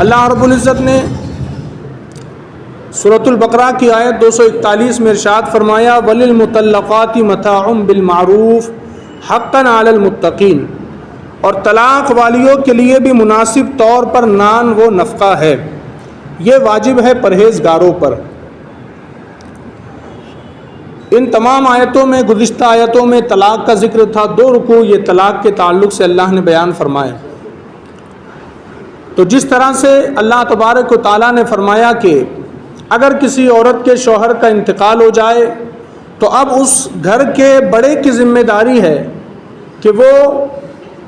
اللہ رب العزت نے سورۃ البقرہ کی آیت 241 میں ارشاد فرمایا وَلِلْمُطَلَّقَاتِ مَتَاعٌ بِالْمَعْرُوفِ حَقًّا عَلَى الْمُتَّقِينَ، اور طلاق والیوں کے لیے بھی مناسب طور پر نان و نفقہ ہے، یہ واجب ہے پرہیزگاروں پر۔ ان تمام آیتوں میں، گزشتہ آیتوں میں طلاق کا ذکر تھا، 2 رکوع یہ طلاق کے تعلق سے اللہ نے بیان فرمائے۔ تو جس طرح سے اللہ تبارک و تعالیٰ نے فرمایا کہ اگر کسی عورت کے شوہر کا انتقال ہو جائے تو اب اس گھر کے بڑے کی ذمہ داری ہے کہ وہ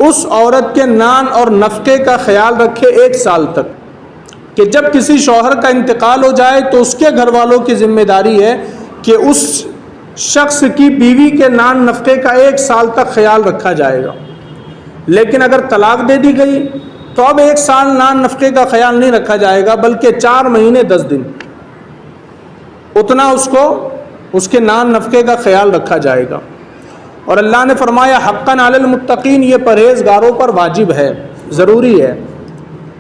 اس عورت کے نان اور نفقے کا خیال رکھے 1 سال تک، کہ جب کسی شوہر کا انتقال ہو جائے تو اس کے گھر والوں کی ذمہ داری ہے کہ اس شخص کی بیوی کے نان نفقے کا 1 سال تک خیال رکھا جائے گا۔ لیکن اگر طلاق دے دی گئی تو اب 1 سال نان نفقے کا خیال نہیں رکھا جائے گا، بلکہ 4 مہینے 10 دن اتنا اس کے نان نفقے کا خیال رکھا جائے گا۔ اور اللہ نے فرمایا حقاً علی المتقین، یہ پرہیزگاروں پر واجب ہے، ضروری ہے۔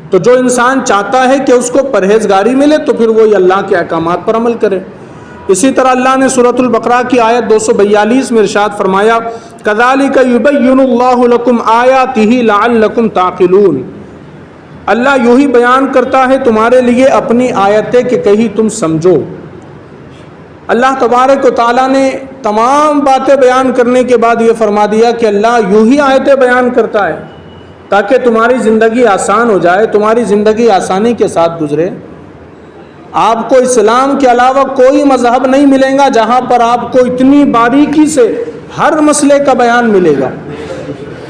تو جو انسان چاہتا ہے کہ اس کو پرہیزگاری ملے تو پھر وہی اللہ کے احکامات پر عمل کرے۔ اسی طرح اللہ نے سورۃ البقرہ کی آیت 242 میں ارشاد فرمایا کذالک یبین اللہ لکم آیاتہ لعلکم تعقلون، اللہ یوں ہی بیان کرتا ہے تمہارے لیے اپنی آیتیں کہ کہیں تم سمجھو۔ اللہ تبارک و تعالیٰ نے تمام باتیں بیان کرنے کے بعد یہ فرما دیا کہ اللہ یوں ہی آیتیں بیان کرتا ہے تاکہ تمہاری زندگی آسان ہو جائے، تمہاری زندگی آسانی کے ساتھ گزرے۔ آپ کو اسلام کے علاوہ کوئی مذہب نہیں ملے گا جہاں پر آپ کو اتنی باریکی سے ہر مسئلے کا بیان ملے گا۔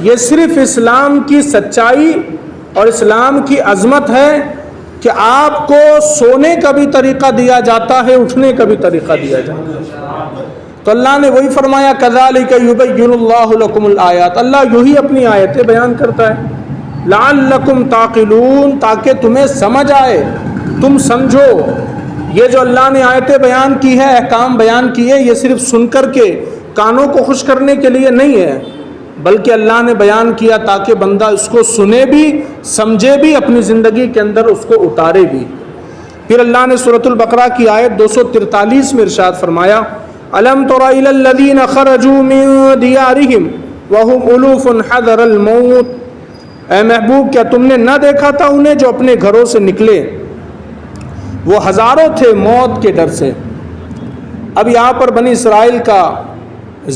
یہ صرف اسلام کی سچائی اور اسلام کی عظمت ہے کہ آپ کو سونے کا بھی طریقہ دیا جاتا ہے، اٹھنے کا بھی طریقہ دیا جاتا ہے۔ تو اللہ نے وہی فرمایا کذالک یبین اللہ لکم الآیات، اللہ یوں ہی اپنی آیتیں بیان کرتا ہے لعلکم تعقلون، تاکہ تمہیں سمجھ آئے، تم سمجھو۔ یہ جو اللہ نے آیتیں بیان کی ہے، احکام بیان کیے، یہ صرف سن کر کے کانوں کو خوش کرنے کے لیے نہیں ہے، بلکہ اللہ نے بیان کیا تاکہ بندہ اس کو سنے بھی، سمجھے بھی، اپنی زندگی کے اندر اس کو اتارے بھی۔ پھر اللہ نے سورۃ البقرہ کی آیت 243 میں ارشاد فرمایا الم تر الی الذین خرجوا من دیارہم وهم الوف حذر الموت، اے محبوب کیا تم نے نہ دیکھا تھا انہیں جو اپنے گھروں سے نکلے، وہ ہزاروں تھے موت کے ڈر سے۔ اب یہاں پر بنی اسرائیل کا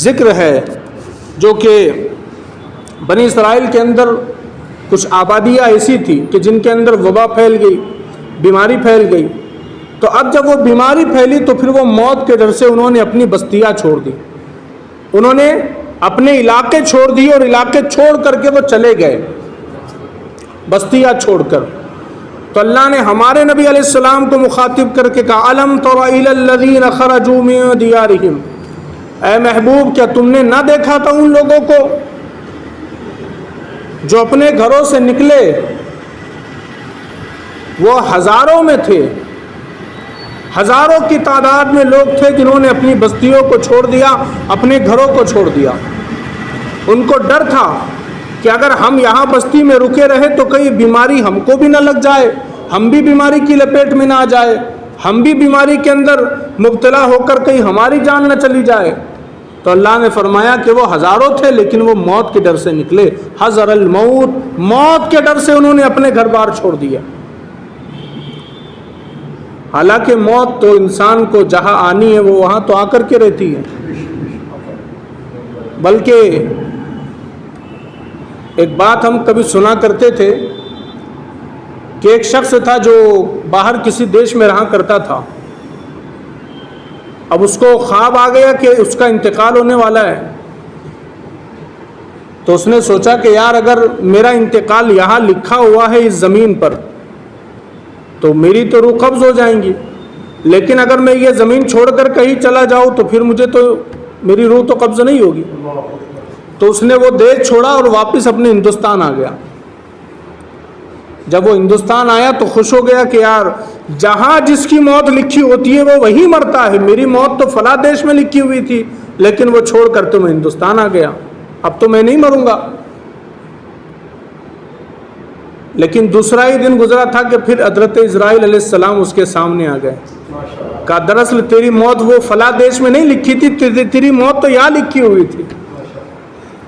ذکر ہے، جو کہ بنی اسرائیل کے اندر کچھ آبادیاں ایسی تھی کہ جن کے اندر وبا پھیل گئی، بیماری پھیل گئی۔ تو اب جب وہ بیماری پھیلی تو پھر وہ موت کے ڈر سے انہوں نے اپنی بستیاں چھوڑ دی، انہوں نے اپنے علاقے چھوڑ دیے، اور علاقے چھوڑ کر کے وہ چلے گئے بستیاں چھوڑ کر۔ تو اللہ نے ہمارے نبی علیہ السلام کو مخاطب کر کے کہا الم تر الی الذین خرجوا من دیارہم، اے محبوب کیا تم نے نہ دیکھا تھا ان لوگوں کو جو اپنے گھروں سے نکلے، وہ ہزاروں میں تھے، ہزاروں کی تعداد میں لوگ تھے جنہوں نے اپنی بستیوں کو چھوڑ دیا، اپنے گھروں کو چھوڑ دیا۔ ان کو ڈر تھا کہ اگر ہم یہاں بستی میں رکے رہے تو کہیں بیماری ہم کو بھی نہ لگ جائے، ہم بھی بیماری کی لپیٹ میں نہ آ جائے، ہم بھی بیماری کے اندر مبتلا ہو کر کہیں ہماری جان نہ چلی جائے۔ تو اللہ نے فرمایا کہ وہ ہزاروں تھے لیکن وہ موت کے ڈر سے نکلے، حذر الموت، موت کے ڈر سے انہوں نے اپنے گھر بار چھوڑ دیا۔ حالانکہ موت تو انسان کو جہاں آنی ہے وہ وہاں تو آ کر کے رہتی ہے، بلکہ ایک بات ہم کبھی سنا کرتے تھے کہ ایک شخص تھا جو باہر کسی دیش میں رہا کرتا تھا، اب اس کو خواب آ گیا کہ اس کا انتقال ہونے والا ہے، تو اس نے سوچا کہ یار اگر میرا انتقال یہاں لکھا ہوا ہے اس زمین پر تو میری تو روح قبض ہو جائیں گی، لیکن اگر میں یہ زمین چھوڑ کر کہیں چلا جاؤں تو پھر مجھے تو میری روح تو قبض نہیں ہوگی۔ تو اس نے وہ دیش چھوڑا اور واپس اپنے ہندوستان آ گیا۔ جب وہ ہندوستان آیا تو خوش ہو گیا کہ یار جہاں جس کی موت لکھی ہوتی ہے وہ وہی مرتا ہے، میری موت تو فلاں دیش میں لکھی ہوئی تھی لیکن وہ چھوڑ کر تو میں ہندوستان آ گیا، اب تو میں نہیں مروں گا۔ لیکن دوسرا ہی دن گزرا تھا کہ پھر حضرت اسرائیل علیہ السلام اس کے سامنے آ گئے. کہا دراصل تیری موت وہ فلاں دیش میں نہیں لکھی تھی، تیری موت تو یہاں لکھی ہوئی تھی.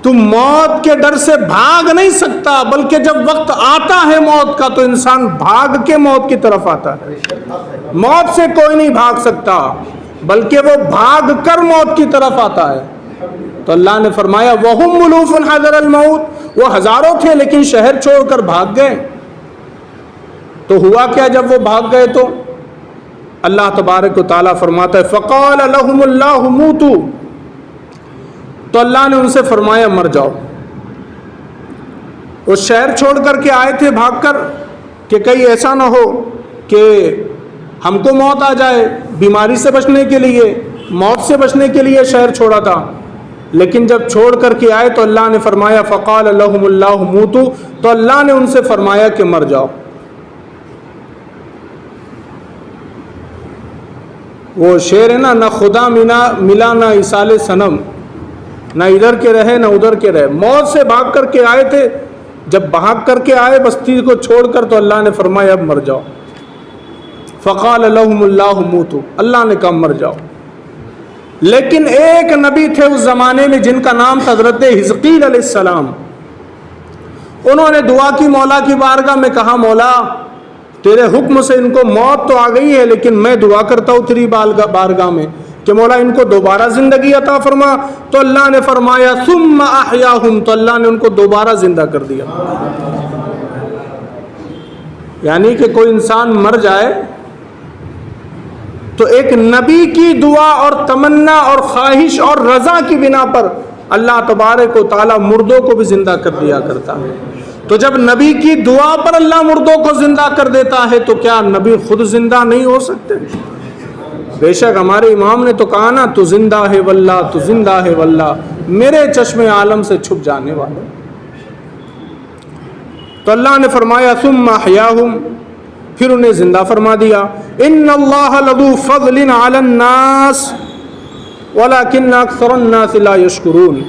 تو موت کے ڈر سے بھاگ نہیں سکتا، بلکہ جب وقت آتا ہے موت کا تو انسان بھاگ کے موت کی طرف آتا ہے. موت سے کوئی نہیں بھاگ سکتا، بلکہ وہ بھاگ کر موت کی طرف آتا ہے. تو اللہ نے فرمایا وَهُمْ مُلُوفٌ حَذَرَ الْمَوْتِ، وہ ہزاروں تھے لیکن شہر چھوڑ کر بھاگ گئے. تو ہوا کیا جب وہ بھاگ گئے؟ تو اللہ تبارک و تعالیٰ فرماتا ہے فَقَالَ لَهُمُ اللَّهُ مُوتُوا، تو اللہ نے ان سے فرمایا مر جاؤ. وہ شہر چھوڑ کر کے آئے تھے بھاگ کر کہ کہیں ایسا نہ ہو کہ ہم کو موت آ جائے، بیماری سے بچنے کے لیے، موت سے بچنے کے لیے شہر چھوڑا تھا. لیکن جب چھوڑ کر کے آئے تو اللہ نے فرمایا فقال لهم اللہ موتوا، تو اللہ نے ان سے فرمایا کہ مر جاؤ. وہ شعر ہے نا، نہ خدا ملا نہ ایصال صنم، نہ ادھر کے رہے نہ ادھر کے رہے. موت سے بھاگ کر کے آئے تھے، جب بھاگ کر کے آئے بستی کو چھوڑ کر تو اللہ نے فرمایا اب مر جاؤ. فقال لهم اللہ موتوا، اللہ نے کہا مر جاؤ. لیکن ایک نبی تھے اس زمانے میں جن کا نام تھا حضرت حزقیل علیہ السلام. انہوں نے دعا کی مولا کی بارگاہ میں، کہا مولا تیرے حکم سے ان کو موت تو آ گئی ہے، لیکن میں دعا کرتا ہوں تیری بارگاہ میں کہ مولا ان کو دوبارہ زندگی عطا فرما. تو اللہ نے فرمایا ثم احیاہم، تو اللہ نے ان کو دوبارہ زندہ کر دیا. یعنی کہ کوئی انسان مر جائے تو ایک نبی کی دعا اور تمنا اور خواہش اور رضا کی بنا پر اللہ تبارک و تعالیٰ مردوں کو بھی زندہ کر دیا کرتا ہے. تو جب نبی کی دعا پر اللہ مردوں کو زندہ کر دیتا ہے تو کیا نبی خود زندہ نہیں ہو سکتے؟ بے شک ہمارے امام نے تو کہا نا تو زندہ ہے واللہ، تو زندہ ہے واللہ، میرے چشم عالم سے چھپ جانے والے. تو اللہ نے فرمایا ثم احیاہم، پھر انہیں زندہ فرما دیا. ان اللہ لذو فضل علی الناس ولکن اکثر الناس لا یشکرون،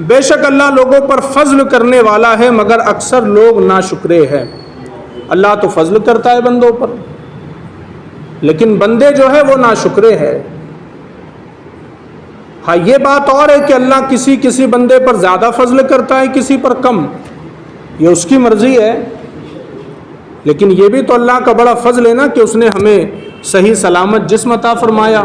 بے شک اللہ لوگوں پر فضل کرنے والا ہے مگر اکثر لوگ ناشکرے ہیں. اللہ تو فضل کرتا ہے بندوں پر، لیکن بندے جو ہے وہ ناشکرے ہیں. ہاں یہ بات اور ہے کہ اللہ کسی بندے پر زیادہ فضل کرتا ہے، کسی پر کم، یہ اس کی مرضی ہے. لیکن یہ بھی تو اللہ کا بڑا فضل ہے نا کہ اس نے ہمیں صحیح سلامت جسم عطا فرمایا،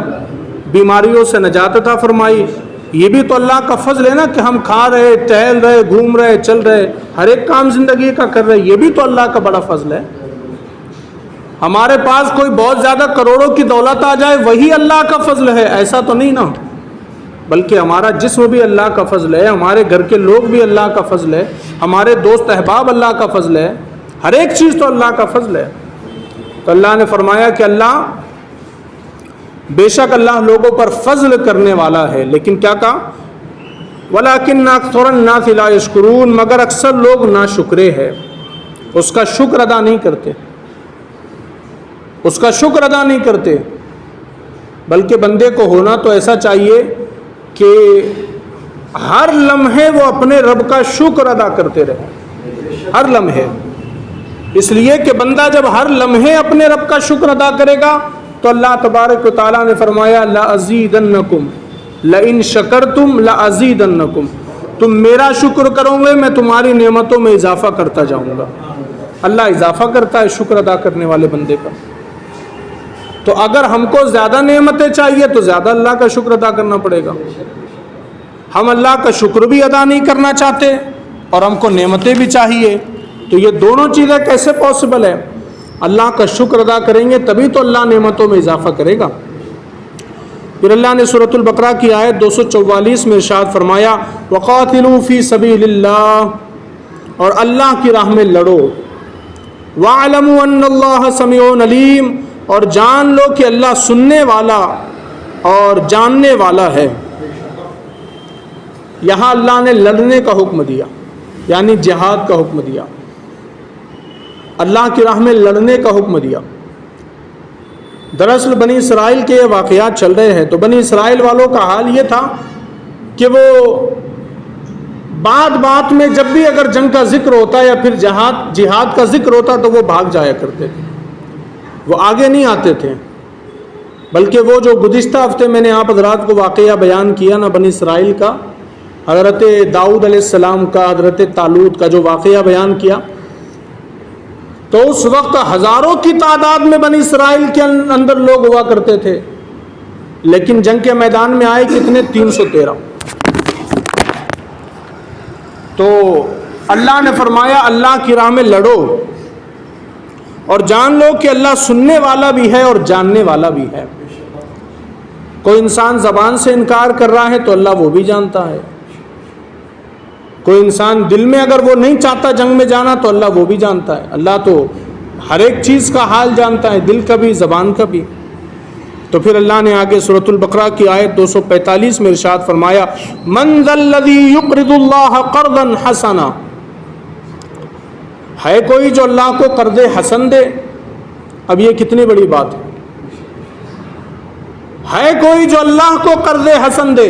بیماریوں سے نجات عطا فرمائی. یہ بھی تو اللہ کا فضل ہے نا کہ ہم کھا رہے، ٹہل رہے، گھوم رہے، چل رہے، ہر ایک کام زندگی کا کر رہے. یہ بھی تو اللہ کا بڑا فضل ہے. ہمارے پاس کوئی بہت زیادہ کروڑوں کی دولت آ جائے وہی اللہ کا فضل ہے، ایسا تو نہیں نا. بلکہ ہمارا جسم بھی اللہ کا فضل ہے، ہمارے گھر کے لوگ بھی اللہ کا فضل ہے، ہمارے دوست احباب اللہ کا فضل ہے، ہر ایک چیز تو اللہ کا فضل ہے. تو اللہ نے فرمایا کہ اللہ بے شک اللہ لوگوں پر فضل کرنے والا ہے، لیکن کیا کہا وَلَكِنَّ أَكْثَرَ النَّاسِ لَا يَشْكُرُونَ، مگر اکثر لوگ ناشکرے ہیں، اس کا شکر ادا نہیں کرتے، اس کا شکر ادا نہیں کرتے. بلکہ بندے کو ہونا تو ایسا چاہیے کہ ہر لمحے وہ اپنے رب کا شکر ادا کرتے رہے، ہر لمحے. اس لیے کہ بندہ جب ہر لمحے اپنے رب کا شکر ادا کرے گا تو اللہ تبارک و تعالیٰ نے فرمایا لَأَزِيدَنَّكُمْ لَإِن شَكَرْتُمْ لَأَزِيدَنَّكُمْ، تم میرا شکر کرو گے میں تمہاری نعمتوں میں اضافہ کرتا جاؤں گا. اللہ اضافہ کرتا ہے شکر ادا کرنے والے بندے پر. تو اگر ہم کو زیادہ نعمتیں چاہیے تو زیادہ اللہ کا شکر ادا کرنا پڑے گا. ہم اللہ کا شکر بھی ادا نہیں کرنا چاہتے اور ہم کو نعمتیں بھی چاہیے، تو یہ دونوں چیزیں کیسے پاسبل ہے؟ اللہ کا شکر ادا کریں گے تبھی تو اللہ نعمتوں میں اضافہ کرے گا. پھر اللہ نے سورۃ البقرہ کی آیت 244 میں ارشاد فرمایا وَقَاتِلُوا فِي سَبِيلِ اللَّهِ، اور اللہ کی راہ میں لڑو. وَاعْلَمُوا أَنَّ اللَّهَ سَمِيعٌ عَلِيمٌ، اور جان لو کہ اللہ سننے والا اور جاننے والا ہے. یہاں اللہ نے لڑنے کا حکم دیا، یعنی جہاد کا حکم دیا، اللہ کی راہ میں لڑنے کا حکم دیا. دراصل بنی اسرائیل کے واقعات چل رہے ہیں تو بنی اسرائیل والوں کا حال یہ تھا کہ وہ بات میں جب بھی اگر جنگ کا ذکر ہوتا یا پھر جہاد کا ذکر ہوتا تو وہ بھاگ جایا کرتے تھے، وہ آگے نہیں آتے تھے، بلکہ وہ جو گزشتہ ہفتے میں نے آپ حضرات کو واقعہ بیان کیا نا بنی اسرائیل کا، حضرت داؤد علیہ السلام کا، حضرت طالوت کا جو واقعہ بیان کیا، تو اس وقت ہزاروں کی تعداد میں بنی اسرائیل کے اندر لوگ ہوا کرتے تھے، لیکن جنگ کے میدان میں آئے کتنے؟ 313۔ تو اللہ نے فرمایا اللہ کی راہ میں لڑو اور جان لو کہ اللہ سننے والا بھی ہے اور جاننے والا بھی ہے۔ کوئی انسان زبان سے انکار کر رہا ہے تو اللہ وہ بھی جانتا ہے، کوئی انسان دل میں اگر وہ نہیں چاہتا جنگ میں جانا تو اللہ وہ بھی جانتا ہے۔ اللہ تو ہر ایک چیز کا حال جانتا ہے، دل کا بھی زبان کا بھی۔ تو پھر اللہ نے آگے سورۃ البقرہ کی آیت 245 میں ارشاد فرمایا من ذا الذی یقرض اللہ قرضا حسنا، ہے کوئی جو اللہ کو قرض حسن دے؟ اب یہ کتنی بڑی بات ہے کوئی جو اللہ کو قرض حسن دے؟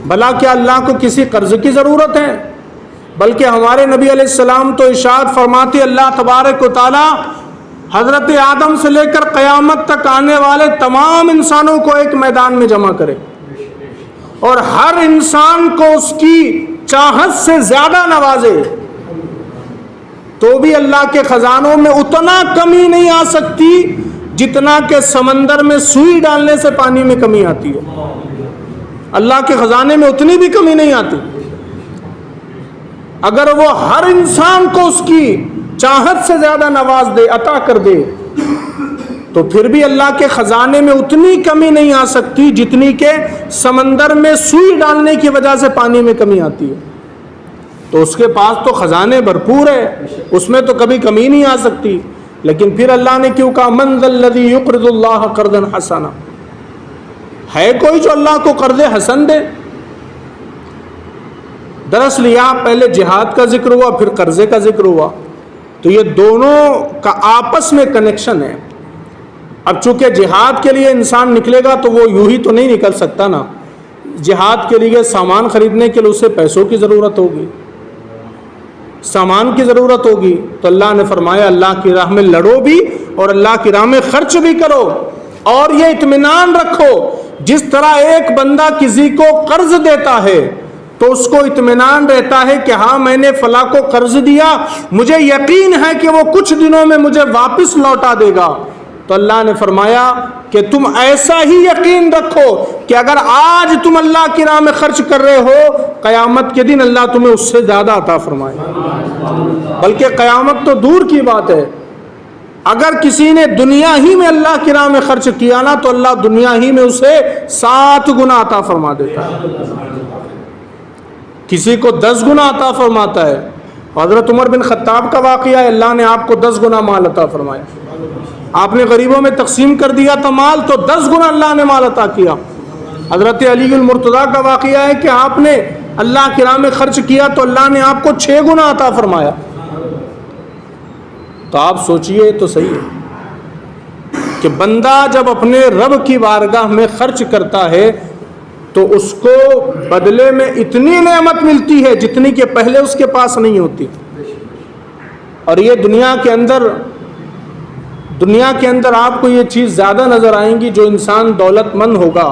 بھلا کیا اللہ کو کسی قرض کی ضرورت ہے؟ بلکہ ہمارے نبی علیہ السلام تو ارشاد فرماتے اللہ تبارک و تعالی حضرت آدم سے لے کر قیامت تک آنے والے تمام انسانوں کو ایک میدان میں جمع کرے اور ہر انسان کو اس کی چاہت سے زیادہ نوازے، تو بھی اللہ کے خزانوں میں اتنا کمی نہیں آ سکتی جتنا کہ سمندر میں سوئی ڈالنے سے پانی میں کمی آتی ہے۔ اللہ کے خزانے میں اتنی بھی کمی نہیں آتی۔ اگر وہ ہر انسان کو اس کی چاہت سے زیادہ نواز دے، عطا کر دے، تو پھر بھی اللہ کے خزانے میں اتنی کمی نہیں آ سکتی جتنی کہ سمندر میں سوئی ڈالنے کی وجہ سے پانی میں کمی آتی ہے۔ تو اس کے پاس تو خزانے بھرپور ہے، اس میں تو کبھی کمی نہیں آ سکتی۔ لیکن پھر اللہ نے کیوں کہا من ذا الذی یقرض اللہ قرضا حسنا، ہے کوئی جو اللہ کو قرض حسن دے؟ دراصل یہاں پہلے جہاد کا ذکر ہوا پھر قرضے کا ذکر ہوا، تو یہ دونوں کا آپس میں کنیکشن ہے۔ اب چونکہ جہاد کے لیے انسان نکلے گا تو وہ یوں ہی تو نہیں نکل سکتا نا، جہاد کے لیے سامان خریدنے کے لیے اسے پیسوں کی ضرورت ہوگی، سامان کی ضرورت ہوگی۔ تو اللہ نے فرمایا اللہ کی راہ میں لڑو بھی اور اللہ کی راہ میں خرچ بھی کرو، اور یہ اطمینان رکھو جس طرح ایک بندہ کسی کو قرض دیتا ہے تو اس کو اطمینان رہتا ہے کہ ہاں میں نے فلاں کو قرض دیا، مجھے یقین ہے کہ وہ کچھ دنوں میں مجھے واپس لوٹا دے گا، تو اللہ نے فرمایا کہ تم ایسا ہی یقین رکھو کہ اگر آج تم اللہ کی راہ میں خرچ کر رہے ہو، قیامت کے دن اللہ تمہیں اس سے زیادہ عطا فرمائے۔ بلکہ قیامت تو دور کی بات ہے، اگر کسی نے دنیا ہی میں اللہ کی راہ میں خرچ کیا نا تو اللہ دنیا ہی میں اسے 7 گنا عطا فرما دیتا ہے، کسی کو 10 گنا عطا فرماتا ہے۔ حضرت عمر بن خطاب کا واقعہ ہے، اللہ نے آپ کو 10 گنا مال عطا فرمایا، آپ نے غریبوں میں تقسیم کر دیا تھا مال تو 10 گنا اللہ نے مال عطا کیا۔ حضرت علی المرتضیٰ کا واقعہ ہے کہ آپ نے اللہ کی راہ میں خرچ کیا تو اللہ نے آپ کو 6 گنا عطا فرمایا۔ تو آپ سوچئے تو صحیح ہے کہ بندہ جب اپنے رب کی بارگاہ میں خرچ کرتا ہے تو اس کو بدلے میں اتنی نعمت ملتی ہے جتنی کہ پہلے اس کے پاس نہیں ہوتی۔ اور یہ دنیا کے اندر آپ کو یہ چیز زیادہ نظر آئیں گی، جو انسان دولت مند ہوگا،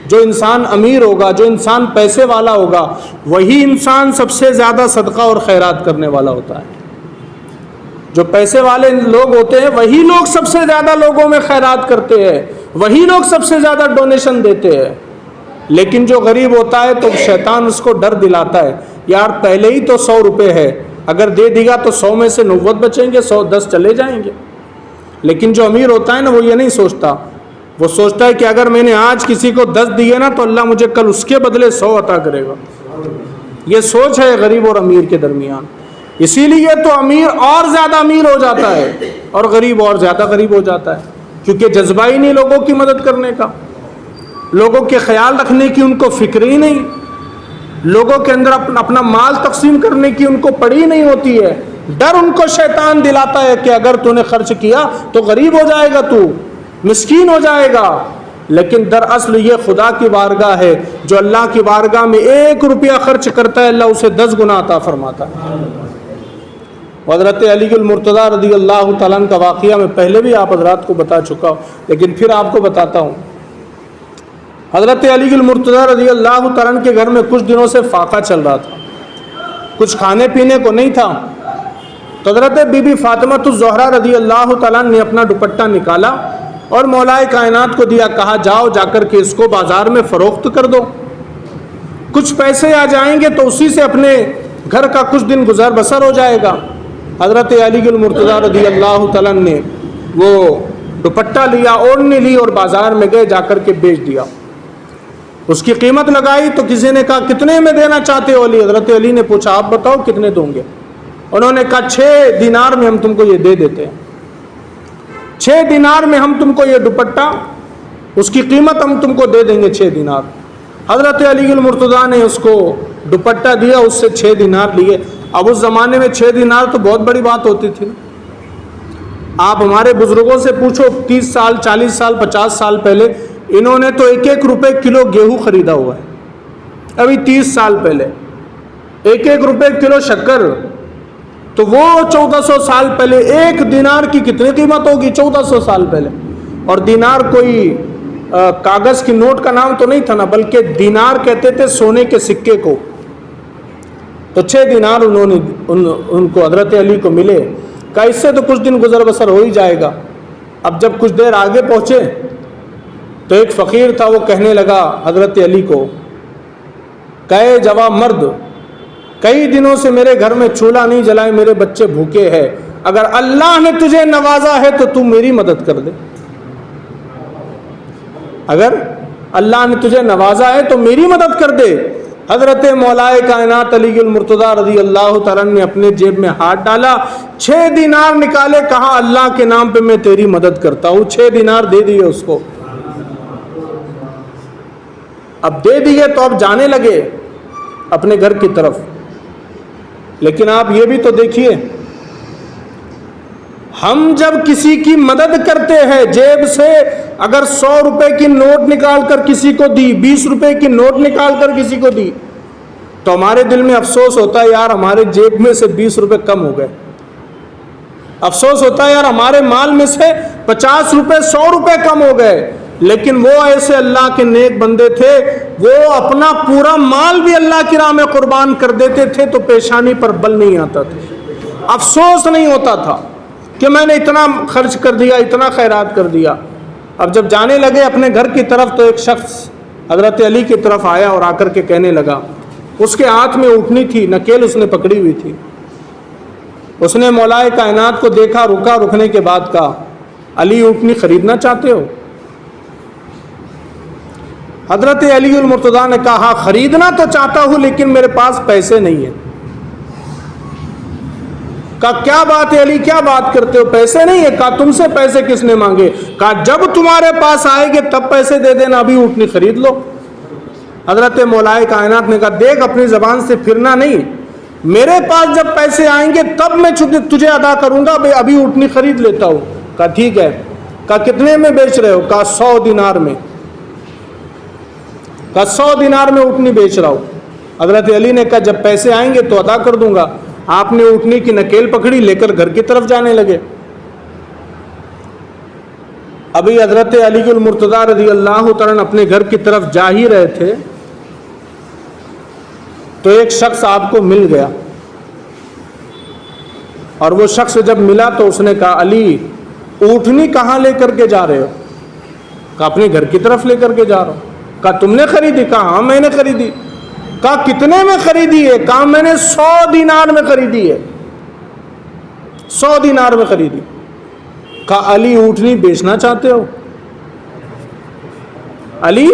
جو انسان امیر ہوگا، جو انسان پیسے والا ہوگا، وہی انسان سب سے زیادہ صدقہ اور خیرات کرنے والا ہوتا ہے۔ جو پیسے والے لوگ ہوتے ہیں وہی لوگ سب سے زیادہ لوگوں میں خیرات کرتے ہیں، وہی لوگ سب سے زیادہ ڈونیشن دیتے ہیں۔ لیکن جو غریب ہوتا ہے تو شیطان اس کو ڈر دلاتا ہے، یار پہلے ہی تو 100 روپے ہے، اگر دے دے گا تو 100 میں سے 90 بچیں گے، 110 چلے جائیں گے۔ لیکن جو امیر ہوتا ہے نا وہ یہ نہیں سوچتا، وہ سوچتا ہے کہ اگر میں نے آج کسی کو 10 دیے نا تو اللہ مجھے کل اس کے بدلے 100 عطا کرے گا۔ یہ سوچ ہے غریب اور امیر کے درمیان، اسی لیے تو امیر اور زیادہ امیر ہو جاتا ہے اور غریب اور زیادہ غریب ہو جاتا ہے، کیونکہ جذبہ ہی نہیں لوگوں کی مدد کرنے کا، لوگوں کے خیال رکھنے کی ان کو فکر ہی نہیں، لوگوں کے اندر اپنا مال تقسیم کرنے کی ان کو پڑی نہیں ہوتی ہے۔ ڈر ان کو شیطان دلاتا ہے کہ اگر تو نے خرچ کیا تو غریب ہو جائے گا، تو مسکین ہو جائے گا، لیکن دراصل یہ خدا کی بارگاہ ہے، جو اللہ کی بارگاہ میں 1 روپیہ خرچ کرتا ہے اللہ اسے 10 گنا عطا فرماتا ہے۔ حضرت علی المرتضیٰ رضی اللہ تعالیٰ عنہ کا واقعہ میں پہلے بھی آپ حضرات کو بتا چکا ہوں، لیکن پھر آپ کو بتاتا ہوں۔ حضرت علی المرتضیٰ رضی اللہ تعالیٰ عنہ کے گھر میں کچھ دنوں سے فاقہ چل رہا تھا، کچھ کھانے پینے کو نہیں تھا، تو حضرت بی بی فاطمہ الزہرا رضی اللہ تعالیٰ عنہ نے اپنا دوپٹہ نکالا اور مولا کائنات کو دیا، کہا جاؤ جا کر کے اس کو بازار میں فروخت کر دو، کچھ پیسے آ جائیں گے تو اسی سے اپنے گھر کا کچھ دن گزر بسر ہو جائے گا۔ حضرت علی المرتضیٰ رضی اللہ تعالیٰ عنہ نے وہ دوپٹہ لیا، اوڑھنی لی اور بازار میں گئے، جا کر کے بیچ دیا۔ اس کی قیمت لگائی تو کسی نے کہا کتنے میں دینا چاہتے ہو علی؟ حضرت علی نے پوچھا آپ بتاؤ کتنے دوں گے؟ انہوں نے کہا 6 دینار میں ہم تم کو یہ دے دیتے ہیں، 6 دینار میں ہم تم کو یہ دوپٹہ، اس کی قیمت ہم تم کو دے دیں گے 6 دینار۔ حضرت علی المرتضیٰ نے اس کو دوپٹہ دیا، اس سے 6 دینار لیے۔ اب اس زمانے میں 6 دینار تو بہت بڑی بات ہوتی تھی۔ آپ ہمارے بزرگوں سے پوچھو 30 سال 40 سال 50 سال پہلے انہوں نے تو 1-1 روپے کلو گیہوں خریدا ہوا ہے، ابھی 30 سال پہلے 1-1 روپے کلو شکر، تو وہ 1400 سال پہلے 1 دینار کی کتنی قیمت ہوگی 1400 سال پہلے؟ اور دینار کوئی کاغذ کی نوٹ کا نام تو نہیں تھا نا، بلکہ دینار کہتے تھے سونے کے سکے کو۔ تو 6 دینار انہوں نے ان کو حضرت علی کو ملے، کہا اس سے تو کچھ دن گزر بسر ہو ہی جائے گا۔ اب جب کچھ دیر آگے پہنچے تو ایک فقیر تھا، وہ کہنے لگا حضرت علی کو، کہے جواب مرد، کئی دنوں سے میرے گھر میں چولہا نہیں جلائے، میرے بچے بھوکے ہیں، اگر اللہ نے تجھے نوازا ہے تو تو میری مدد کر دے، اگر اللہ نے تجھے نوازا ہے تو میری مدد کر دے۔ حضرت مولا کائنات علی المرتضیٰ رضی اللہ تعالیٰ نے اپنے جیب میں ہاتھ ڈالا، 6 دینار نکالے، کہا اللہ کے نام پہ میں تیری مدد کرتا ہوں، 6 دینار دے دیے اس کو۔ اب دے دیے تو اب جانے لگے اپنے گھر کی طرف۔ لیکن آپ یہ بھی تو دیکھیے، ہم جب کسی کی مدد کرتے ہیں، جیب سے اگر 100 روپے کی نوٹ نکال کر کسی کو دی، 20 روپے کی نوٹ نکال کر کسی کو دی، تو ہمارے دل میں افسوس ہوتا ہے یار ہمارے جیب میں سے 20 روپے کم ہو گئے، افسوس ہوتا ہے یار ہمارے مال میں سے 50 روپے 100 روپے کم ہو گئے۔ لیکن وہ ایسے اللہ کے نیک بندے تھے، وہ اپنا پورا مال بھی اللہ کی راہ میں قربان کر دیتے تھے تو پیشانی پر بل نہیں آتا تھا، افسوس نہیں ہوتا تھا کہ میں نے اتنا خرچ کر دیا، اتنا خیرات کر دیا۔ اب جب جانے لگے اپنے گھر کی طرف تو ایک شخص حضرت علی کی طرف آیا اور آ کر کے کہنے لگا، اس کے ہاتھ میں اونٹنی تھی، نکیل اس نے پکڑی ہوئی تھی۔ اس نے مولا کائنات کو دیکھا، رکا، رکنے کے بعد کہا علی اونٹنی خریدنا چاہتے ہو؟ حضرت علی المرتضیٰ نے کہا ہاں خریدنا تو چاہتا ہوں لیکن میرے پاس پیسے نہیں ہیں۔ کہا کیا بات ہے علی، کیا بات کرتے ہو، پیسے نہیں ہے؟ کہا تم سے پیسے کس نے مانگے؟ کہا جب تمہارے پاس آئے گے تب پیسے دے دینا، ابھی اونٹنی خرید لو۔ حضرت مولا کائنات نے کہا دیکھ اپنی زبان سے پھرنا نہیں، میرے پاس جب پیسے آئیں گے تب میں تجھے ادا کروں گا، ابھی اونٹنی خرید لیتا ہوں۔ کہا ٹھیک ہے۔ کہا کتنے میں بیچ رہے ہو؟ کہا 100 دینار میں۔ کہا 100 دینار میں اونٹنی بیچ رہا ہوں۔ حضرت علی نے کہا جب پیسے آئیں گے تو ادا کر دوں گا۔ آپ نے اونٹنی کی نکیل پکڑی، لے کر گھر کی طرف جانے لگے۔ ابھی حضرت علی المرتضیٰ رضی اللہ تعالیٰ اپنے گھر کی طرف جا ہی رہے تھے تو ایک شخص آپ کو مل گیا، اور وہ شخص جب ملا تو اس نے کہا علی اونٹنی کہاں لے کر کے جا رہے ہو؟ کہا اپنے گھر کی طرف لے کر کے جا رہا ہوں۔ کہا تم نے خریدی؟ کہا ہاں میں نے خریدی۔ کہا کتنے میں خریدی ہے؟ کہا میں نے 100 دینار میں خریدی ہے، 100 دینار میں خریدی۔ کہا علی اونٹنی بیچنا چاہتے ہو؟ علی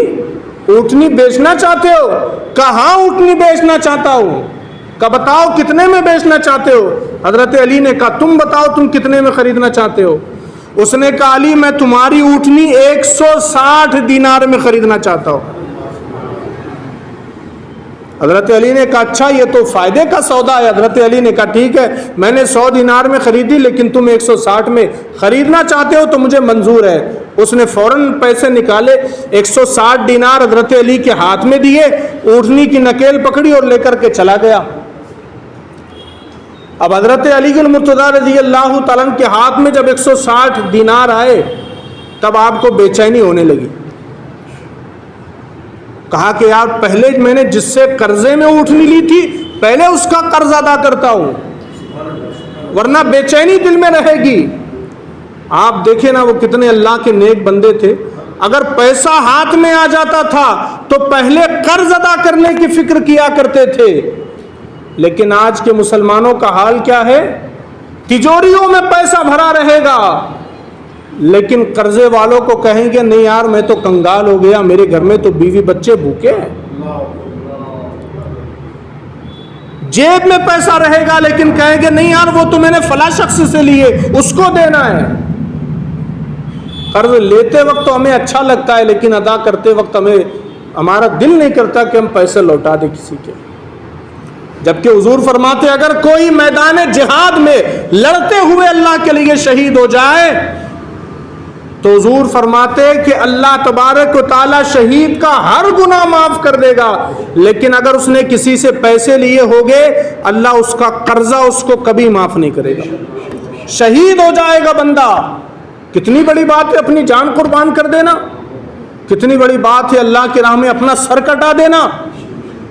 اونٹنی بیچنا چاہتے ہو؟ کہا ہاں اونٹنی بیچنا چاہتا ہوں۔ کہا بتاؤ کتنے میں بیچنا چاہتے ہو؟ حضرت علی نے کہا تم بتاؤ تم کتنے میں خریدنا چاہتے ہو؟ اس نے کہا علی میں تمہاری اونٹنی 160 دینار میں خریدنا چاہتا ہوں۔ حضرت علی نے کہا اچھا یہ تو فائدے کا سودا ہے۔ حضرت علی نے کہا ٹھیک ہے میں نے 100 دینار میں خریدی لیکن تم 160 میں خریدنا چاہتے ہو تو مجھے منظور ہے۔ اس نے فوراً پیسے نکالے، 160 دینار حضرت علی کے ہاتھ میں دیے، اونٹنی کی نکیل پکڑی اور لے کر کے چلا گیا۔ اب حضرت علی المرتضیٰ رضی اللہ تعالیٰ عنہ کے ہاتھ میں جب 160 دینار آئے تب آپ کو بے چینی ہونے لگی۔ کہا کہ یار پہلے میں نے جس سے قرضے میں اونٹنی لی تھی پہلے اس کا قرض ادا کرتا ہوں، ورنہ بے چینی دل میں رہے گی۔ آپ دیکھیں نا وہ کتنے اللہ کے نیک بندے تھے، اگر پیسہ ہاتھ میں آ جاتا تھا تو پہلے قرض ادا کرنے کی فکر کیا کرتے تھے۔ لیکن آج کے مسلمانوں کا حال کیا ہے؟ تجوریوں میں پیسہ بھرا رہے گا لیکن قرضے والوں کو کہیں گے نہیں یار میں تو کنگال ہو گیا، میرے گھر میں تو بیوی بچے بھوکے ہیں۔ جیب میں پیسہ رہے گا لیکن کہیں گے نہیں یار وہ تو میں نے فلاں شخص سے لیے، اس کو دینا ہے۔ قرض لیتے وقت تو ہمیں اچھا لگتا ہے لیکن ادا کرتے وقت ہمارا دل نہیں کرتا کہ ہم پیسے لوٹا دیں کسی کے۔ جبکہ حضور فرماتے اگر کوئی میدان جہاد میں لڑتے ہوئے اللہ کے لیے شہید ہو جائے تو حضور فرماتے کہ اللہ تبارک و تعالی شہید کا ہر گناہ معاف کر دے گا، لیکن اگر اس نے کسی سے پیسے لیے ہوگے اللہ اس کا قرضہ اس کو کبھی معاف نہیں کرے گا۔ شہید ہو جائے گا بندہ، کتنی بڑی بات ہے اپنی جان قربان کر دینا، کتنی بڑی بات ہے اللہ کی راہ میں اپنا سر کٹا دینا،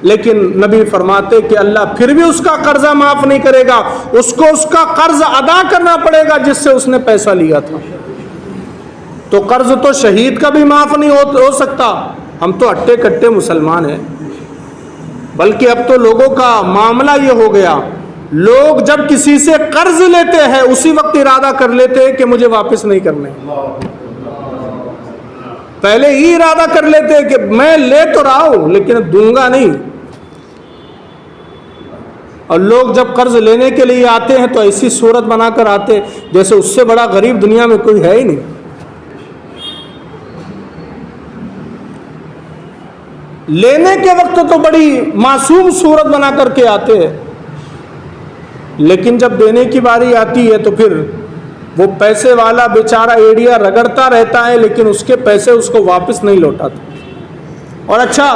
لیکن نبی فرماتے کہ اللہ پھر بھی اس کا قرضہ معاف نہیں کرے گا، اس کو اس کا قرض ادا کرنا پڑے گا جس سے اس نے پیسہ لیا تھا۔ تو قرض تو شہید کا بھی معاف نہیں ہو سکتا۔ ہم تو اٹے کٹے مسلمان ہیں، بلکہ اب تو لوگوں کا معاملہ یہ ہو گیا، لوگ جب کسی سے قرض لیتے ہیں اسی وقت ارادہ کر لیتے ہیں کہ مجھے واپس نہیں کرنے، پہلے ہی ارادہ کر لیتے ہیں کہ میں لے تو رہا ہوں لیکن دوں گا نہیں۔ اور لوگ جب قرض لینے کے لیے آتے ہیں تو ایسی صورت بنا کر آتے جیسے اس سے بڑا غریب دنیا میں کوئی ہے ہی نہیں۔ لینے کے وقت تو بڑی معصوم صورت بنا کر کے آتے ہیں، لیکن جب دینے کی باری آتی ہے تو پھر وہ پیسے والا بیچارہ ایڑیا رگڑتا رہتا ہے لیکن اس کے پیسے اس کو واپس نہیں لوٹاتا۔ اور اچھا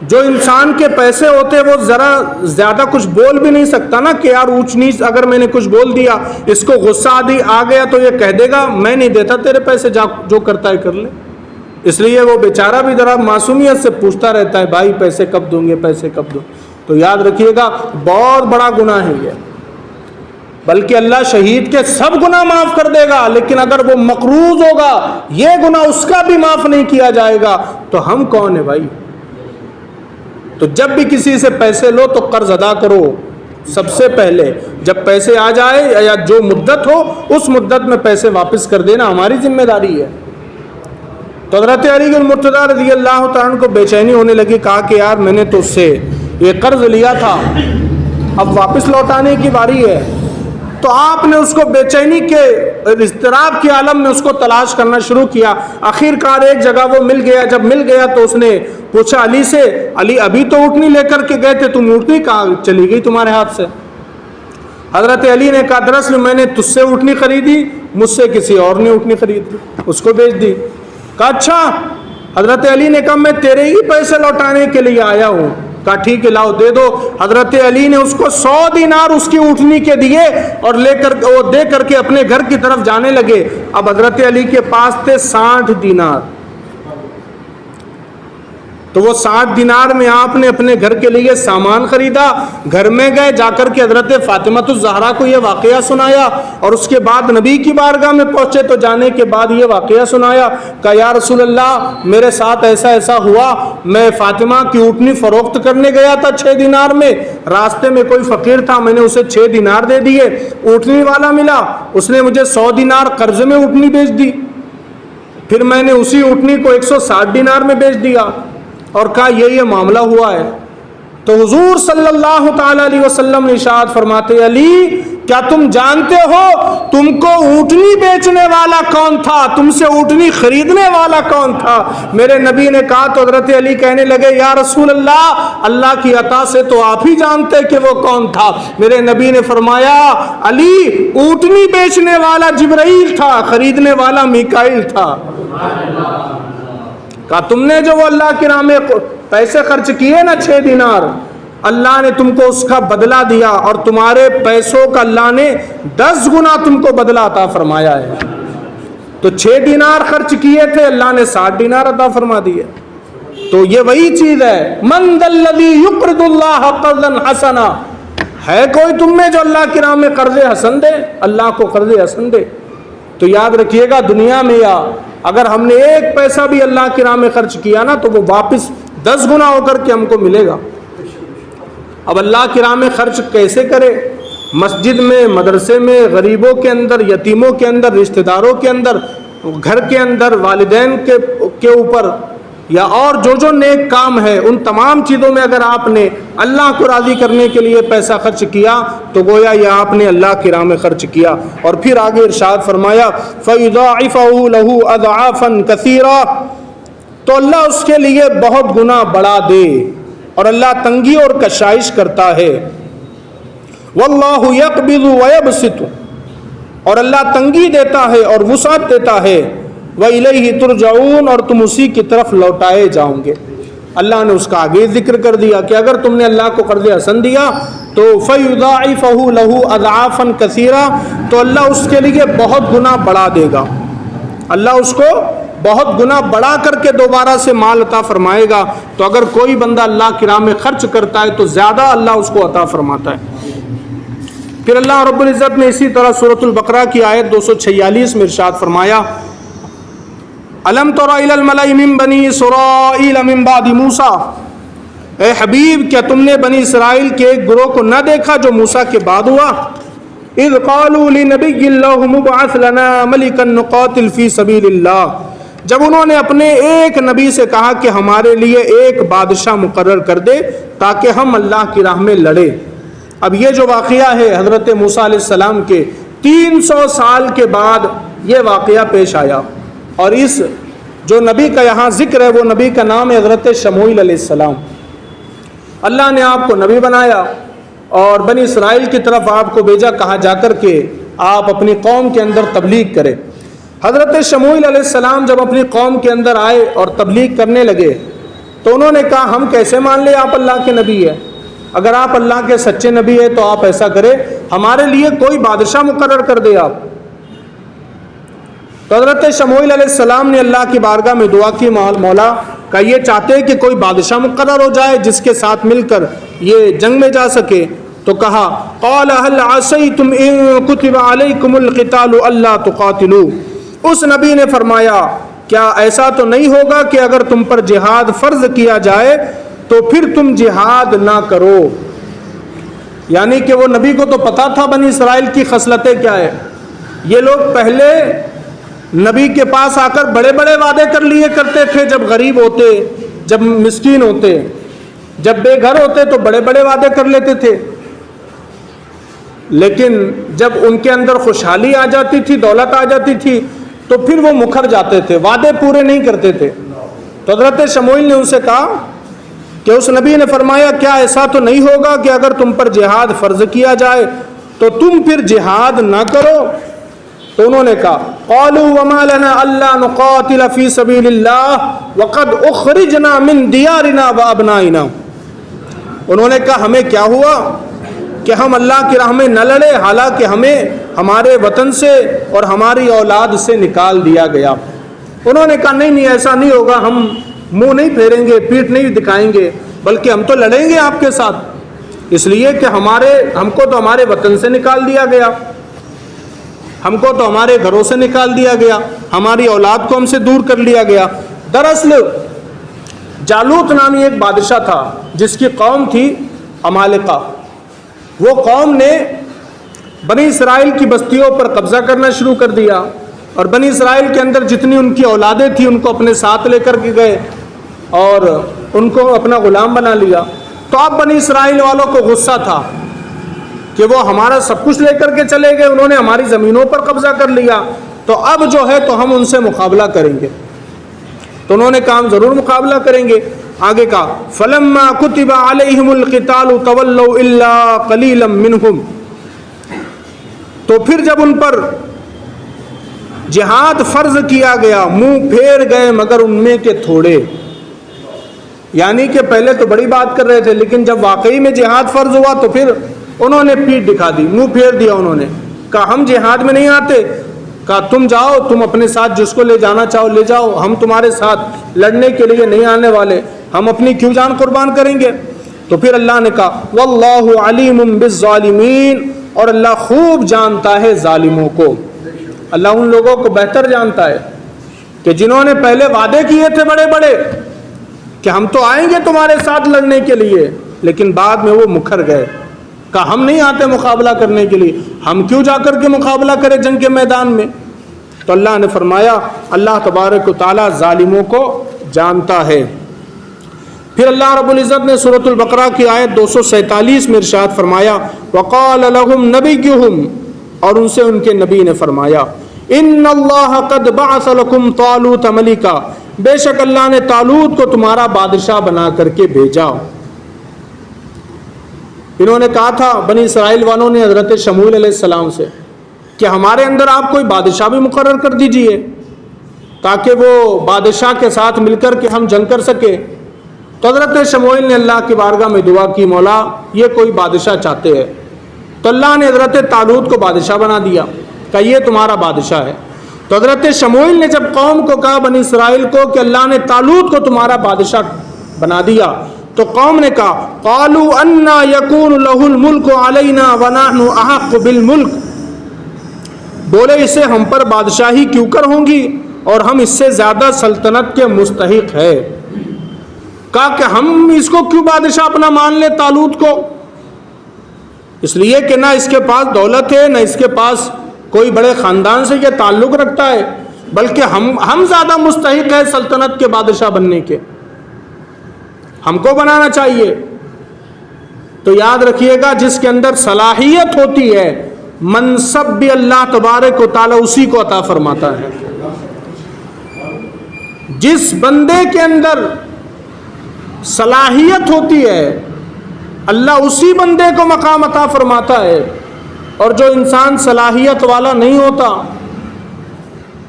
جو انسان کے پیسے ہوتے وہ ذرا زیادہ کچھ بول بھی نہیں سکتا نا کہ یار اونچ نیچ اگر میں نے کچھ بول دیا اس کو غصہ آ گیا تو یہ کہہ دے گا میں نہیں دیتا تیرے پیسے، جو کرتا ہے کر لے۔ اس لیے وہ بیچارہ بھی ذرا معصومیت سے پوچھتا رہتا ہے بھائی پیسے کب دوں گے، پیسے کب دوں۔ تو یاد رکھیے گا بہت بڑا گناہ ہے یہ، بلکہ اللہ شہید کے سب گناہ معاف کر دے گا لیکن اگر وہ مقروض ہوگا یہ گناہ اس کا بھی معاف نہیں کیا جائے گا تو ہم کون ہیں بھائی؟ تو جب بھی کسی سے پیسے لو تو قرض ادا کرو سب سے پہلے، جب پیسے آ جائے یا جو مدت ہو اس مدت میں پیسے واپس کر دینا ہماری ذمہ داری ہے۔ تو حضرت علی المرتضیٰ رضی اللہ تعالیٰ عنہ کو بے چینی ہونے لگی، کہا کہ یار میں نے تو اس سے یہ قرض لیا تھا اب واپس لوٹانے کی باری ہے۔ تو آپ نے اس کو بے چینی کے اضطراب کے عالم میں اس کو تلاش کرنا شروع کیا، آخر کار ایک جگہ وہ مل گیا۔ جب مل گیا تو اس نے پوچھا علی سے، علی ابھی تو اونٹنی لے کر کے گئے تھے، تم اونٹنی کہاں چلی گئی تمہارے ہاتھ سے؟ حضرت علی نے کہا دراصل میں نے تجھ سے اونٹنی خریدی، مجھ سے کسی اور نے اونٹنی خرید لی، اس کو بیچ دی۔ کہا اچھا؟ حضرت علی نے کہا میں تیرے ہی پیسے لوٹانے کے لیے آیا ہوں۔ کہا ٹھیک ہے لاؤ دے دو۔ حضرت علی نے اس کو 100 دینار اس کی اونٹنی کے دیے اور وہ دے کر کے اپنے گھر کی طرف جانے لگے۔ اب حضرت علی کے پاس تھے 60 دینار، تو وہ 60 دینار میں آپ نے اپنے گھر کے لیے سامان خریدا، گھر میں گئے، جا کر کے حضرت فاطمہ الزہرا کو یہ واقعہ سنایا اور اس کے بعد نبی کی بارگاہ میں پہنچے تو جانے کے بعد یہ واقعہ سنایا کہ یا رسول اللہ میرے ساتھ ایسا ایسا ہوا، میں فاطمہ کی اونٹنی فروخت کرنے گیا تھا 6 دینار میں، راستے میں کوئی فقیر تھا میں نے اسے 6 دینار دے دیے، اونٹنی والا ملا اس نے مجھے 100 دینار قرض میں اونٹنی بیچ دی، پھر میں نے اسی اونٹنی کو 160 دینار میں بیچ دیا اور کہا یہ معاملہ ہوا ہے۔ تو حضور صلی اللہ تعالی علیہ وسلم نے ارشاد فرماتے علی کیا تم جانتے ہو تم کو اونٹنی بیچنے والا کون تھا؟ تم سے اونٹنی خریدنے والا کون تھا؟ میرے نبی نے کہا تو حضرت علی کہنے لگے یا رسول اللہ کی عطا سے تو آپ ہی جانتے کہ وہ کون تھا۔ میرے نبی نے فرمایا علی اونٹنی بیچنے والا جبرائیل تھا، خریدنے والا میکائیل تھا۔ کہا تم نے جو وہ اللہ کی راہ میں پیسے خرچ کیے نا 6 دینار، اللہ نے تم کو اس کا بدلہ دیا، اور تمہارے پیسوں کا اللہ نے 10 گنا تم کو بدلہ عطا فرمایا ہے۔ تو 6 دینار خرچ کیے تھے، اللہ نے 60 دینار عطا فرما دیے۔ تو یہ وہی چیز ہے، من ذا الذی یقرض اللہ قرضا حسنا، ہے کوئی تم میں جو اللہ کی راہ میں قرض حسن دے، اللہ کو قرض حسن دے؟ تو یاد رکھیے گا دنیا میں یا اگر ہم نے 1 پیسہ بھی اللہ کی راہ میں خرچ کیا نا تو وہ واپس 10 گنا ہو کر کے ہم کو ملے گا۔ اب اللہ کی راہ میں خرچ کیسے کرے؟ مسجد میں، مدرسے میں، غریبوں کے اندر، یتیموں کے اندر، رشتہ داروں کے اندر، گھر کے اندر، والدین کے اوپر، یا اور جو نیک کام ہے ان تمام چیزوں میں اگر آپ نے اللہ کو راضی کرنے کے لیے پیسہ خرچ کیا تو گویا یہ آپ نے اللہ کی راہ میں خرچ کیا۔ اور پھر آگے ارشاد فرمایا فَيُضَاعِفَهُ لَهُ أَضْعَافًا كَثِيرًا، تو اللہ اس کے لیے بہت گنا بڑھا دے، اور اللہ تنگی اور کشائش کرتا ہے۔ وَاللَّهُ يَقْبِضُ وَيَبْسِطُ، اور اللہ تنگی دیتا ہے اور وسعت دیتا ہے۔ وَإِلَيْهِ تُرْجَعُونَ، اور تم اسی کی طرف لوٹائے جاؤ گے۔ اللہ نے اس کا آگے ذکر کر دیا کہ اگر تم نے اللہ کو قرض حسن دیا تو فَيُضَاعِفَهُ لَهُ أَضْعَافًا كَثِيرًا، تو اللہ اس کے لیے بہت گنا بڑھا دے گا، اللہ اس کو بہت گنا بڑھا کر کے دوبارہ سے مال عطا فرمائے گا۔ تو اگر کوئی بندہ اللہ کی راہ میں خرچ کرتا ہے تو زیادہ اللہ اس کو عطا فرماتا ہے۔ پھر اللہ رب العزت نے اسی طرح سورۃ البقرہ کی آیت 246 میں ارشاد فرمایا الم تر الی الملأ من بنی اسرائیل من بعد موسیٰ، اے حبیب کیا تم نے بنی اسرائیل کے ایک گروہ کو نہ دیکھا جو موسیٰ کے بعد ہوا؟ اذ قالوا لنبی اللہم ابعث لنا ملکا نقاتل فی سبیل اللہ، جب انہوں نے اپنے ایک نبی سے کہا کہ ہمارے لیے ایک بادشاہ مقرر کر دے تاکہ ہم اللہ کی راہ میں لڑیں۔ اب یہ جو واقعہ ہے حضرت موسیٰ علیہ السلام کے 300 سال کے بعد یہ واقعہ پیش آیا، اور اس جو نبی کا یہاں ذکر ہے وہ نبی کا نام ہے حضرت شموئیل علیہ السلام۔ اللہ نے آپ کو نبی بنایا اور بنی اسرائیل کی طرف آپ کو بھیجا، کہا جا کر کے آپ اپنی قوم کے اندر تبلیغ کریں۔ حضرت شموئیل علیہ السلام جب اپنی قوم کے اندر آئے اور تبلیغ کرنے لگے تو انہوں نے کہا ہم کیسے مان لیں آپ اللہ کے نبی ہیں؟ اگر آپ اللہ کے سچے نبی ہیں تو آپ ایسا کریں ہمارے لیے کوئی بادشاہ مقرر کر دے آپ۔ تو حضرت شموئیل علیہ السلام نے اللہ کی بارگاہ میں دعا کی، مولا کا یہ چاہتے ہیں کہ کوئی بادشاہ مقرر ہو جائے جس کے ساتھ مل کر یہ جنگ میں جا سکے۔ تو کہا قال هل عصیتم ان كتب علیکم القتال الا تقاتلوا، اس نبی نے فرمایا کیا ایسا تو نہیں ہوگا کہ اگر تم پر جہاد فرض کیا جائے تو پھر تم جہاد نہ کرو؟ یعنی کہ وہ نبی کو تو پتا تھا بنی اسرائیل کی خصلتیں کیا ہے۔ یہ لوگ پہلے نبی کے پاس آ کر بڑے بڑے وعدے کر لیے کرتے تھے، جب غریب ہوتے، جب مسکین ہوتے، جب بے گھر ہوتے تو بڑے بڑے وعدے کر لیتے تھے، لیکن جب ان کے اندر خوشحالی آ جاتی تھی، دولت آ جاتی تھی تو پھر وہ مکر جاتے تھے، وعدے پورے نہیں کرتے تھے۔ تو حضرت شموئیل نے ان سے کہا کہ اس نبی نے فرمایا کیا ایسا تو نہیں ہوگا کہ اگر تم پر جہاد فرض کیا جائے تو تم پھر جہاد نہ کرو؟ تو انہوں نے کہا قالوا وما لنا الا نقاتل فی سبیل اللہ وقد اخرجنا من دیارنا وابنائنا، انہوں نے کہا ہمیں کیا ہوا کہ ہم اللہ کی راہ میں نہ لڑے حالانکہ ہمیں ہمارے وطن سے اور ہماری اولاد سے نکال دیا گیا۔ انہوں نے کہا نہیں ایسا نہیں ہوگا، ہم منہ نہیں پھیریں گے، پیٹھ نہیں دکھائیں گے، بلکہ ہم تو لڑیں گے آپ کے ساتھ، اس لیے کہ ہم کو تو ہمارے وطن سے نکال دیا گیا، ہم کو تو ہمارے گھروں سے نکال دیا گیا، ہماری اولاد کو ہم سے دور کر لیا گیا۔ دراصل جالوت نامی ایک بادشاہ تھا جس کی قوم تھی عمالقہ، وہ قوم نے بنی اسرائیل کی بستیوں پر قبضہ کرنا شروع کر دیا، اور بنی اسرائیل کے اندر جتنی ان کی اولادیں تھیں ان کو اپنے ساتھ لے کر کے گئے اور ان کو اپنا غلام بنا لیا۔ تو اب بنی اسرائیل والوں کو غصہ تھا کہ وہ ہمارا سب کچھ لے کر کے چلے گئے, انہوں نے ہماری زمینوں پر قبضہ کر لیا, تو اب جو ہے تو ہم ان سے مقابلہ کریں گے. تو انہوں نے کہا ہم ضرور مقابلہ کریں گے. آگے کہا فلما كتب عليهم القتال تولوا الا قليلا منهم, تو پھر جب ان پر جہاد فرض کیا گیا منہ پھیر گئے مگر ان میں کے تھوڑے. یعنی کہ پہلے تو بڑی بات کر رہے تھے, لیکن جب واقعی میں جہاد فرض ہوا تو پھر انہوں نے پیٹھ دکھا دی, منہ پھیر دیا. انہوں نے کہا ہم جہاد میں نہیں آتے. کہا تم جاؤ, تم اپنے ساتھ جس کو لے جانا چاہو لے جاؤ, ہم تمہارے ساتھ لڑنے کے لیے نہیں آنے والے, ہم اپنی کیوں جان قربان کریں گے. تو پھر اللہ نے کہا واللہ علیم بالظالمین, اور اللہ خوب جانتا ہے ظالموں کو. اللہ ان لوگوں کو بہتر جانتا ہے کہ جنہوں نے پہلے وعدے کیے تھے بڑے بڑے کہ ہم تو آئیں گے تمہارے ساتھ لڑنے کے لیے, لیکن بعد میں وہ مکر گئے. کہا ہم نہیں آتے مقابلہ کرنے کے لیے, ہم کیوں جا کر کے مقابلہ کریں جنگ کے میدان میں. تو اللہ نے فرمایا اللہ تبارک و تعالی ظالموں کو جانتا ہے. پھر اللہ رب العزت نے سورۃ البقرہ کی آیت 247 میں ارشاد فرمایا وقال لهم نبیہم, اور ان سے ان کے نبی نے فرمایا ان اللہ قد بعث لكم طالوت ملکا, بے شک اللہ نے طالوت کو تمہارا بادشاہ بنا کر کے بھیجا. انہوں نے کہا تھا بنی اسرائیل والوں نے حضرت شموئیل علیہ السلام سے کہ ہمارے اندر آپ کوئی بادشاہ بھی مقرر کر دیجئے تاکہ وہ بادشاہ کے ساتھ مل کر کے ہم جنگ کر سکے. تو حضرت شموئیل نے اللہ کی بارگاہ میں دعا کی مولا یہ کوئی بادشاہ چاہتے ہیں. تو اللہ نے حضرت طالوت کو بادشاہ بنا دیا, کہ یہ تمہارا بادشاہ ہے. تو حضرت شموئیل نے جب قوم کو کہا بنی اسرائیل کو کہ اللہ نے طالوت کو تمہارا بادشاہ بنا دیا, تو قوم نے کہا قالوا انا یکون له الملک علینا ونحن احق بالملک, بولے اسے ہم پر بادشاہی کیوں کر ہوں گی اور ہم اس سے زیادہ سلطنت کے مستحق ہے. کہا کہ ہم اس کو کیوں بادشاہ اپنا مان لے طالوت کو, اس لیے کہ نہ اس کے پاس دولت ہے نہ اس کے پاس کوئی بڑے خاندان سے یہ تعلق رکھتا ہے, بلکہ ہم زیادہ مستحق ہے سلطنت کے بادشاہ بننے کے, ہم کو بنانا چاہیے. تو یاد رکھیے گا جس کے اندر صلاحیت ہوتی ہے منصب بھی اللہ تبارک و تعالی اسی کو عطا فرماتا ہے. جس بندے کے اندر صلاحیت ہوتی ہے اللہ اسی بندے کو مقام عطا فرماتا ہے, اور جو انسان صلاحیت والا نہیں ہوتا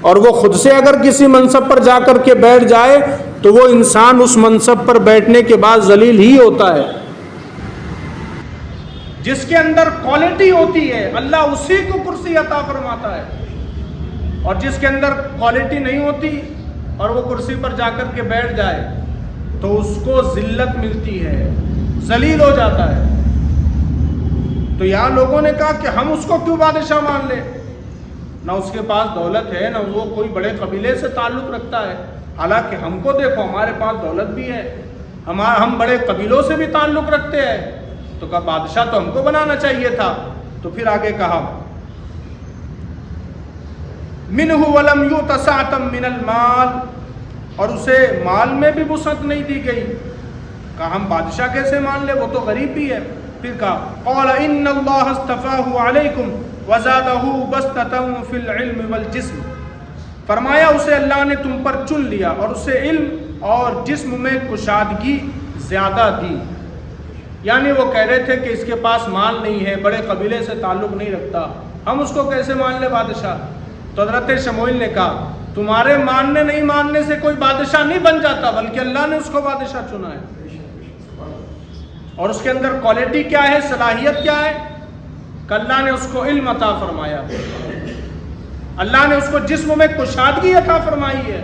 اور وہ خود سے اگر کسی منصب پر جا کر کے بیٹھ جائے تو وہ انسان اس منصب پر بیٹھنے کے بعد ذلیل ہی ہوتا ہے. جس کے اندر کوالٹی ہوتی ہے اللہ اسی کو کرسی عطا فرماتا ہے, اور جس کے اندر کوالٹی نہیں ہوتی اور وہ کرسی پر جا کر کے بیٹھ جائے تو اس کو ذلت ملتی ہے, ذلیل ہو جاتا ہے. تو یہاں لوگوں نے کہا کہ ہم اس کو کیوں بادشاہ مان لیں, نہ اس کے پاس دولت ہے نہ وہ کوئی بڑے قبیلے سے تعلق رکھتا ہے, حالانکہ ہم کو دیکھو ہمارے پاس دولت بھی ہے, ہم بڑے قبیلوں سے بھی تعلق رکھتے ہیں. تو کہا بادشاہ تو ہم کو بنانا چاہیے تھا. تو پھر آگے کہا منہ ولم یؤت سعۃ من المال, اور اسے مال میں بھی وسعت نہیں دی گئی. کہا ہم بادشاہ کیسے مان لے, وہ تو غریب بھی ہے. پھر کہا قال ان اللہ اصطفاہ علیکم وزادہ بسطۃ فی العلم والجسم, فرمایا اسے اللہ نے تم پر چن لیا اور اسے علم اور جسم میں کشادگی زیادہ دی. یعنی وہ کہہ رہے تھے کہ اس کے پاس مال نہیں ہے, بڑے قبیلے سے تعلق نہیں رکھتا, ہم اس کو کیسے مان لے بادشاہ. تو حضرت شموئیل نے کہا تمہارے ماننے نہیں ماننے سے کوئی بادشاہ نہیں بن جاتا, بلکہ اللہ نے اس کو بادشاہ چنا ہے. اور اس کے اندر کوالٹی کیا ہے, صلاحیت کیا ہے, کہ اللہ نے اس کو علم عطا فرمایا, اللہ نے اس کو جسم میں کشادگی عطا فرمائی ہے.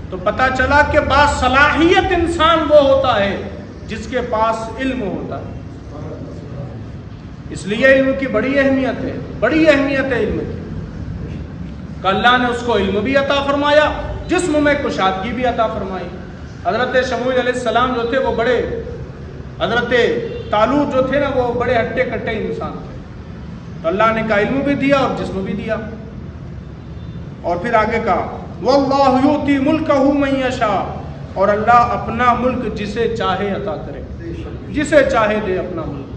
تو پتہ چلا کہ باصلاحیت انسان وہ ہوتا ہے جس کے پاس علم ہوتا ہے. اس لیے علم کی بڑی اہمیت ہے, بڑی اہمیت ہے علم کی, کہ اللہ نے اس کو علم بھی عطا فرمایا, جسم میں کشادگی بھی عطا فرمائی. حضرت شموئیل علیہ السلام جو تھے وہ بڑے, حضرت طالوت جو تھے نا وہ بڑے ہٹے کٹے انسان تھے, تو اللہ نے کہا علم بھی دیا اور جسم بھی دیا. اور پھر آگے کہا واللہ یؤتی ملکہ من یشاء, اور اللہ اپنا ملک جسے چاہے عطا کرے, جسے چاہے دے اپنا ملک.